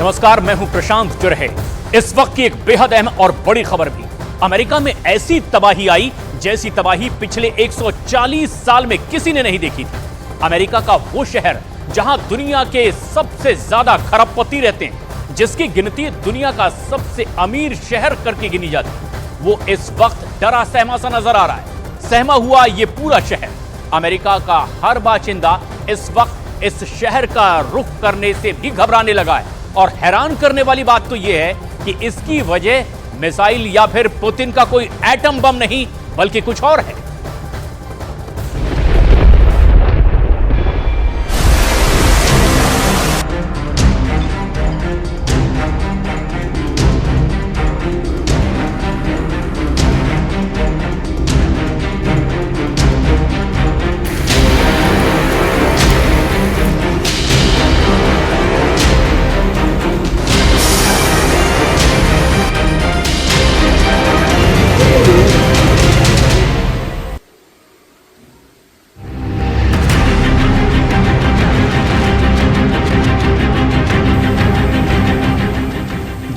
नमस्कार, मैं हूं प्रशांत जुरहे। इस वक्त की एक बेहद अहम और बड़ी खबर भी। अमेरिका में ऐसी तबाही आई जैसी तबाही पिछले 140 साल में किसी ने नहीं देखी थी। अमेरिका का वो शहर जहां दुनिया के सबसे ज्यादा खरबपति रहते हैं, जिसकी गिनती दुनिया का सबसे अमीर शहर करके गिनी जाती है, वो इस वक्त डरा सहमा सा नजर आ रहा है। सहमा हुआ ये पूरा शहर। अमेरिका का हर बाशिंदा इस वक्त इस शहर का रुख करने से भी घबराने लगा है। और हैरान करने वाली बात तो यह है कि इसकी वजह मिसाइल या फिर पुतिन का कोई एटम बम नहीं, बल्कि कुछ और है।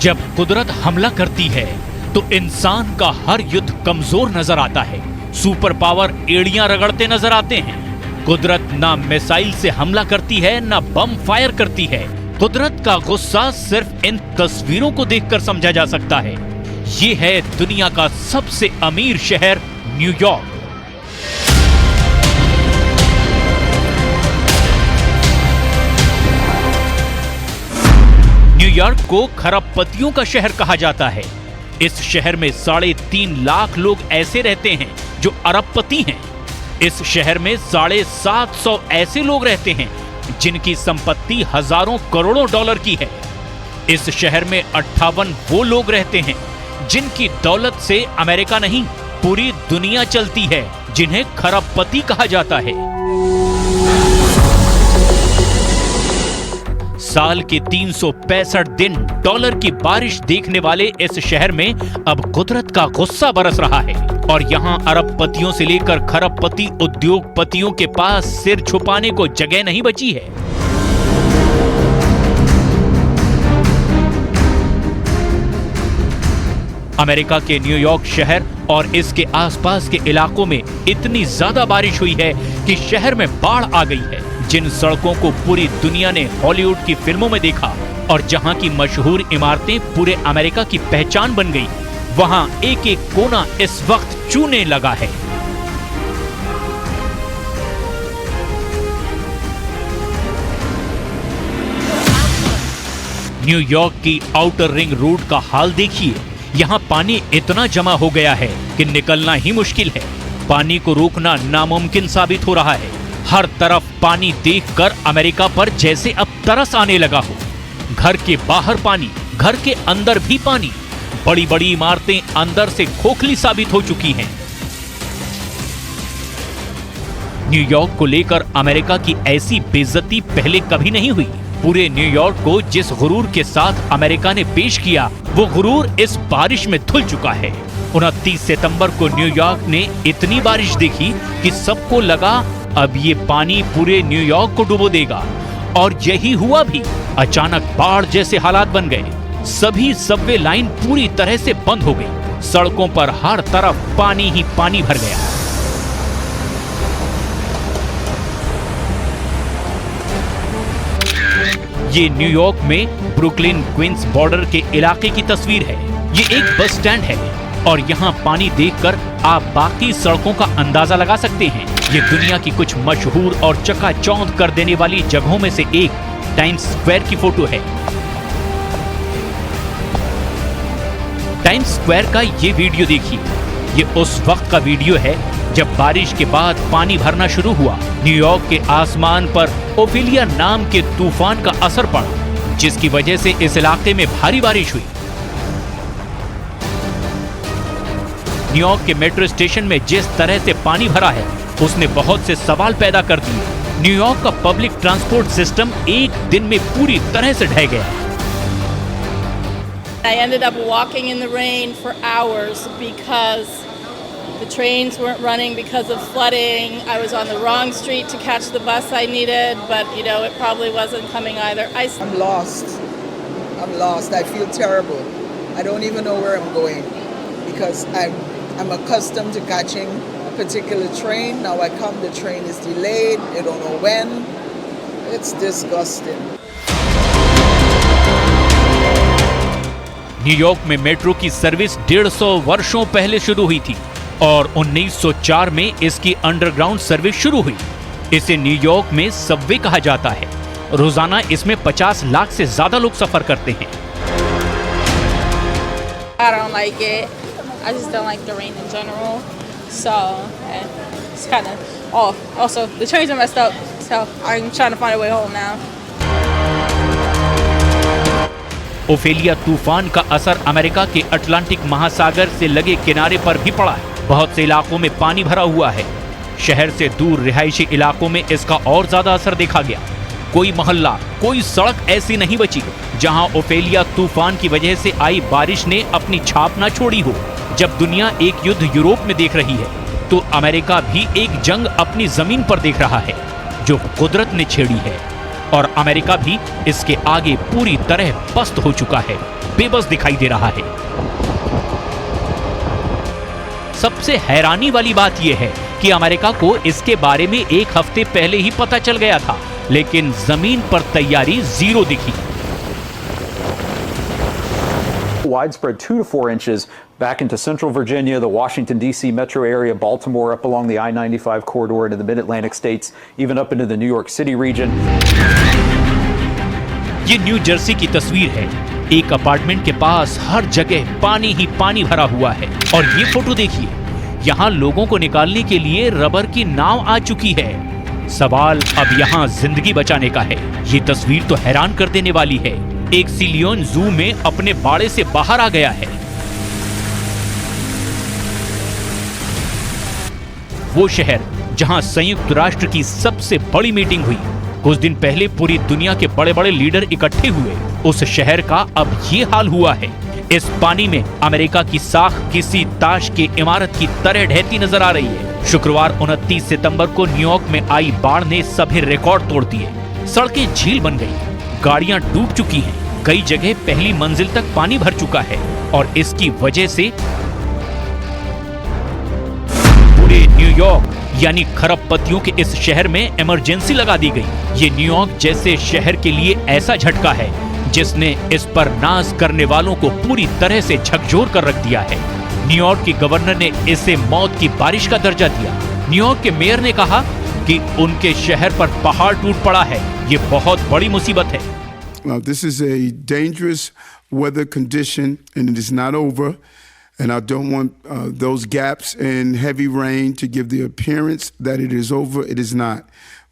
जब कुदरत हमला करती है तो इंसान का हर युद्ध कमजोर नजर आता है। सुपर पावर एड़ियां रगड़ते नजर आते हैं। कुदरत ना मिसाइल से हमला करती है, ना बम फायर करती है। कुदरत का गुस्सा सिर्फ इन तस्वीरों को देखकर समझा जा सकता है। ये है दुनिया का सबसे अमीर शहर न्यूयॉर्क। न्यूयॉर्क को खरबपतियों का शहर कहा जाता है। इस शहर में 3.5 लाख लोग ऐसे रहते हैं जो अरबपति हैं। इस शहर में 750 ऐसे लोग रहते हैं जिनकी संपत्ति हजारों करोड़ों डॉलर की है। इस शहर में 58 वो लोग रहते हैं जिनकी दौलत से अमेरिका नहीं, पूरी दुनिया चलती है, जिन्हें खरबपति कहा जाता है। साल के 365 दिन डॉलर की बारिश देखने वाले इस शहर में अब कुदरत का गुस्सा बरस रहा है। और यहां अरबपतियों से लेकर खरबपति उद्योगपतियों के पास सिर छुपाने को जगह नहीं बची है। अमेरिका के न्यूयॉर्क शहर और इसके आसपास के इलाकों में इतनी ज्यादा बारिश हुई है कि शहर में बाढ़ आ गई है। जिन सड़कों को पूरी दुनिया ने हॉलीवुड की फिल्मों में देखा और जहां की मशहूर इमारतें पूरे अमेरिका की पहचान बन गई, वहां एक एक कोना इस वक्त चूने लगा है। न्यूयॉर्क की आउटर रिंग रोड का हाल देखिए। यहां पानी इतना जमा हो गया है कि निकलना ही मुश्किल है। पानी को रोकना नामुमकिन साबित हो रहा है। हर तरफ पानी देखकर अमेरिका पर जैसे अब तरस आने लगा हो। घर के बाहर पानी, घर के अंदर भी पानी। बड़ी बड़ी इमारतें अंदर से खोखली साबित हो चुकी हैं। न्यूयॉर्क को लेकर अमेरिका की ऐसी बेइज्जती पहले कभी नहीं हुई। पूरे न्यूयॉर्क को जिस गुरूर के साथ अमेरिका ने पेश किया, वो गुरूर इस बारिश में धुल चुका है। 29 सितंबर को न्यूयॉर्क ने इतनी बारिश देखी कि सबको लगा अब ये पानी पूरे न्यूयॉर्क को डुबो देगा। और यही हुआ भी। अचानक बाढ़ जैसे हालात बन गए। सभी सबवे लाइन पूरी तरह से बंद हो गई। सड़कों पर हर तरफ पानी ही पानी भर गया। ये न्यूयॉर्क में ब्रुकलिन क्वींस बॉर्डर के इलाके की तस्वीर है। ये एक बस स्टैंड है और यहाँ पानी देखकर आप बाकी सड़कों का अंदाजा लगा सकते हैं। ये दुनिया की कुछ मशहूर और चकाचौंध कर देने वाली जगहों में से एक टाइम्स स्क्वायर की फोटो है। टाइम्स स्क्वायर का ये वीडियो देखिए। ये उस वक्त का वीडियो है जब बारिश के बाद पानी भरना शुरू हुआ। न्यूयॉर्क के आसमान पर ओफेलिया नाम के तूफान का असर पड़ा, जिसकी वजह से इस इलाके में भारी बारिश हुई। न्यूयॉर्क के मेट्रो स्टेशन में जिस तरह से पानी भरा है, उसने बहुत से सवाल पैदा कर दिए। न्यूयॉर्क का पब्लिक ट्रांसपोर्ट सिस्टम एक दिन में पूरी तरह से ढह गया। I ended up walking in the rain for hours because the trains weren't running because of flooding. I was on the wrong street to catch the bus I needed, but you know, it probably wasn't coming either. I'm lost. I'm lost. I feel terrible. I don't even know where I'm going because I'm accustomed to catching a particular train. Now I come, the train is delayed. I don't know when. It's disgusting. New York में metro की service 150 वर्षों पहले शुरू हुई थी और 1904 में इसकी अंडरग्राउंड सर्विस शुरू हुई। इसे न्यूयॉर्क में सबवे कहा जाता है। रोजाना इसमें 50 लाख से ज्यादा लोग सफर करते हैं। I don't like it. I just don't like the rain in general. So it's kind of off. Also, the trains are messed up. So I'm trying to find a way home now. Ophelia तूफान का असर America के Atlantic महासागर से लगे किनारे पर भी पड़ा है। बहुत से इलाकों में पानी भरा हुआ है। शहर से दूर रिहायशी इलाकों में इसका और ज्यादा असर देखा गया। कोई मोहल्ला, कोई सड़क ऐसी नहीं बची जहां ओफेलिया तूफान की वजह से आई बारिश ने अपनी छाप ना छोड़ी हो। जब दुनिया एक युद्ध यूरोप में देख रही है तो अमेरिका भी एक जंग अपनी जमीन पर देख रहा है जो कुदरत ने छेड़ी है और अमेरिका भी इसके आगे पूरी तरह पस्त हो चुका है, बेबस दिखाई दे रहा है। सबसे हैरानी वाली बात यह है कि अमेरिका को इसके बारे में एक हफ्ते पहले ही पता चल गया था, लेकिन जमीन पर तैयारी जीरो दिखी। Widespread 2 to 4 inches back into central Virginia, the Washington, D.C. metro area, Baltimore, up along the I-95 corridor into the mid-Atlantic states, even up into the New York City region. ये new Jersey की तस्वीर है। एक apartment के पास हर जगह पानी ही पानी भरा हुआ है और ये फोटो देखिए, यहाँ लोगों को निकालने के लिए रबर की नाव आ चुकी है। सवाल अब यहाँ जिंदगी बचाने का है। ये तस्वीर तो हैरान कर देने वाली है। एक सिलियन जू में अपने बाड़े से बाहर आ गया है। वो शहर जहां संयुक्त राष्ट्र की सबसे बड़ी मीटिंग हुई, कुछ दिन पहले पूरी दुनिया के बड़े बड़े लीडर इकट्ठे हुए, उस शहर का अब ये हाल हुआ है। इस पानी में अमेरिका की साख किसी ताश की इमारत की तरह ढहती नजर आ रही है। शुक्रवार 29 सितंबर को न्यूयॉर्क में आई बाढ़ ने सभी रिकॉर्ड तोड़ दिए। सड़कें झील बन गई, गाड़ियां डूब चुकी हैं, कई जगह पहली मंजिल तक पानी भर चुका है और इसकी वजह से पूरे न्यूयॉर्क यानी खरबपतियों के इस शहर में इमरजेंसी लगा दी गई। ये न्यूयॉर्क जैसे शहर के लिए ऐसा झटका है जिसने इस पर नाज करने वालों को पूरी तरह से झकझोर कर रख दिया है। न्यूयॉर्क की गवर्नर ने इसे मौत की बारिश का दर्जा दिया। न्यूयॉर्क के मेयर ने कहा कि उनके शहर पर पहाड़ टूट पड़ा है। ये बहुत बड़ी मुसीबत है। This is a dangerous weather condition and it is not over. And I don't want those gaps in heavy rain to give the appearance that it is over. It is not.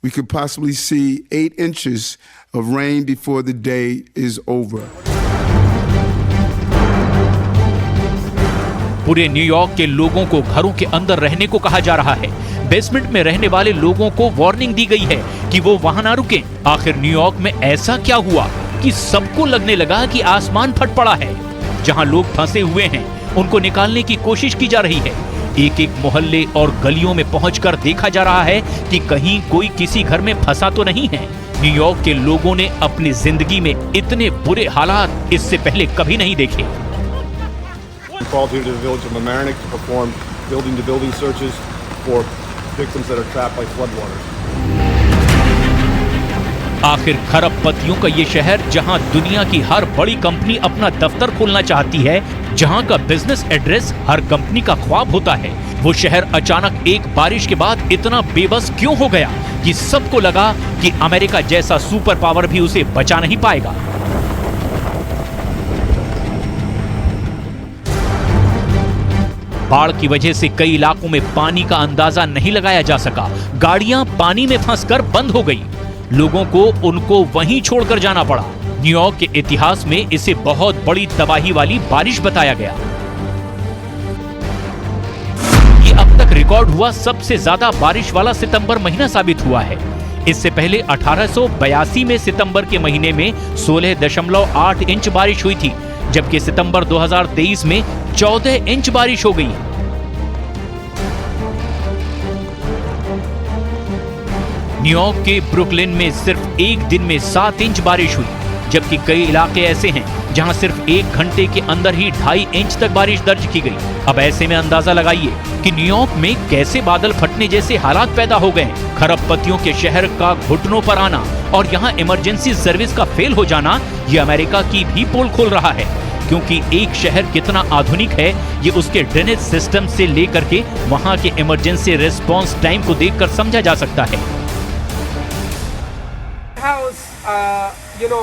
We could possibly see 8 inches of rain before the day is over. पूरे New York के लोगों को घरों के अंदर रहने को कहा जा रहा है। बेसमेंट में रहने वाले लोगों को वार्निंग दी गई है कि वो वहां ना रुकें। आखिर न्यूयॉर्क में ऐसा क्या हुआ कि सबको लगने लगा कि आसमान फट पड़ा है। जहां लोग फंसे हुए हैं उनको निकालने की कोशिश की जा रही है। एक एक मोहल्ले और गलियों में पहुंचकर देखा जा रहा है कि कहीं कोई किसी घर में फंसा तो नहीं है। न्यूयॉर्क के लोगों ने अपनी जिंदगी में इतने बुरे हालात इससे पहले कभी नहीं देखे। Called here to the village of Mamaroneck to perform building-to-building searches for victims that are trapped by floodwaters. आखिर खरबपतियों का ये शहर जहां दुनिया की हर बड़ी कंपनी अपना दफ्तर खोलना चाहती है, जहां का बिजनेस एड्रेस हर कंपनी का ख्वाब होता है, वो शहर अचानक एक बारिश के बाद इतना बेबस क्यों हो गया कि सबको लगा कि अमेरिका जैसा सुपर पावर भी उसे बचा नहीं पाएगा। बाढ़ की वजह से कई इलाकों में पानी का अंदाजा नहीं लगाया जा सका। गाड़ियां पानी में फंसकर बंद हो गई। लोगों को उनको वहीं छोड़कर जाना पड़ा। न्यूयॉर्क के इतिहास में इसे बहुत बड़ी तबाही वाली बारिश बताया गया। ये अब तक रिकॉर्ड हुआ सबसे ज्यादा बारिश वाला सितंबर महीना साबित हुआ है। इससे पहले 1882 में सितंबर के महीने में 16.8 इंच बारिश हुई थी, जबकि सितंबर 2023 में 14 इंच बारिश हो गई। न्यूयॉर्क के ब्रुकलिन में सिर्फ एक दिन में 7 इंच बारिश हुई। जबकि कई इलाके ऐसे हैं जहां सिर्फ 1 घंटे के अंदर ही 2.5 इंच तक बारिश दर्ज की गई। अब ऐसे में अंदाजा लगाइए कि न्यूयॉर्क में कैसे बादल फटने जैसे हालात पैदा हो गए। खरबपतियों के शहर का घुटनों पर आना और यहाँ इमरजेंसी सर्विस का फेल हो जाना, ये अमेरिका की भी पोल खोल रहा है, क्योंकि एक शहर कितना आधुनिक है ये उसके ड्रेनेज सिस्टम से लेकर के वहाँ के इमरजेंसी रिस्पांस टाइम को देखकर समझा जा सकता है।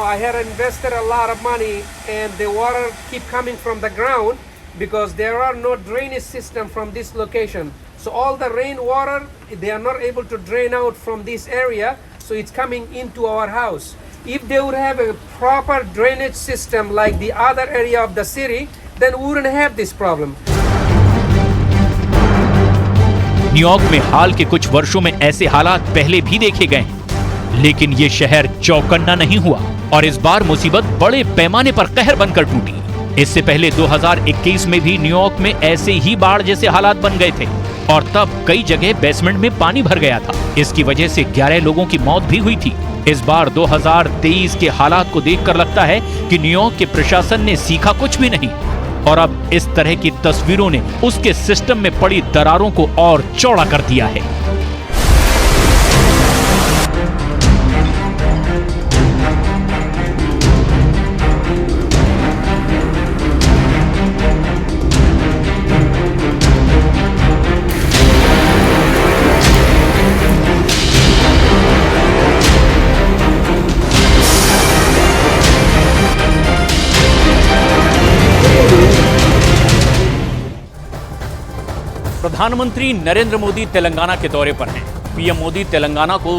I had invested a lot of money and the water keep coming from the ground because there are no drainage system from this location. So all the rainwater, they are not able to drain out from this area, so it's coming into our house. If they would have a proper drainage system like the other area of the city, then we wouldn't have this problem. New York में हाल के कुछ वर्षों में ऐसे हालात पहले भी देखे गए, लेकिन ये शहर चौकन्ना नहीं हुआ और इस बार मुसीबत बड़े पैमाने पर कहर बनकर टूटी। इससे पहले 2021 में भी न्यूयॉर्क में ऐसे ही बाढ़ जैसे हालात बन गए थे और तब कई जगह बेसमेंट में पानी भर गया था। इसकी वजह से 11 लोगों की मौत भी हुई थी। इस बार 2023 के हालात को देखकर लगता है कि न्यूयॉर्क के प्रशासन ने सीखा कुछ भी नहीं और अब इस तरह की तस्वीरों ने उसके सिस्टम में पड़ी दरारों को और चौड़ा कर दिया है। प्रधानमंत्री नरेंद्र मोदी तेलंगाना के दौरे पर हैं। पीएम मोदी तेलंगाना को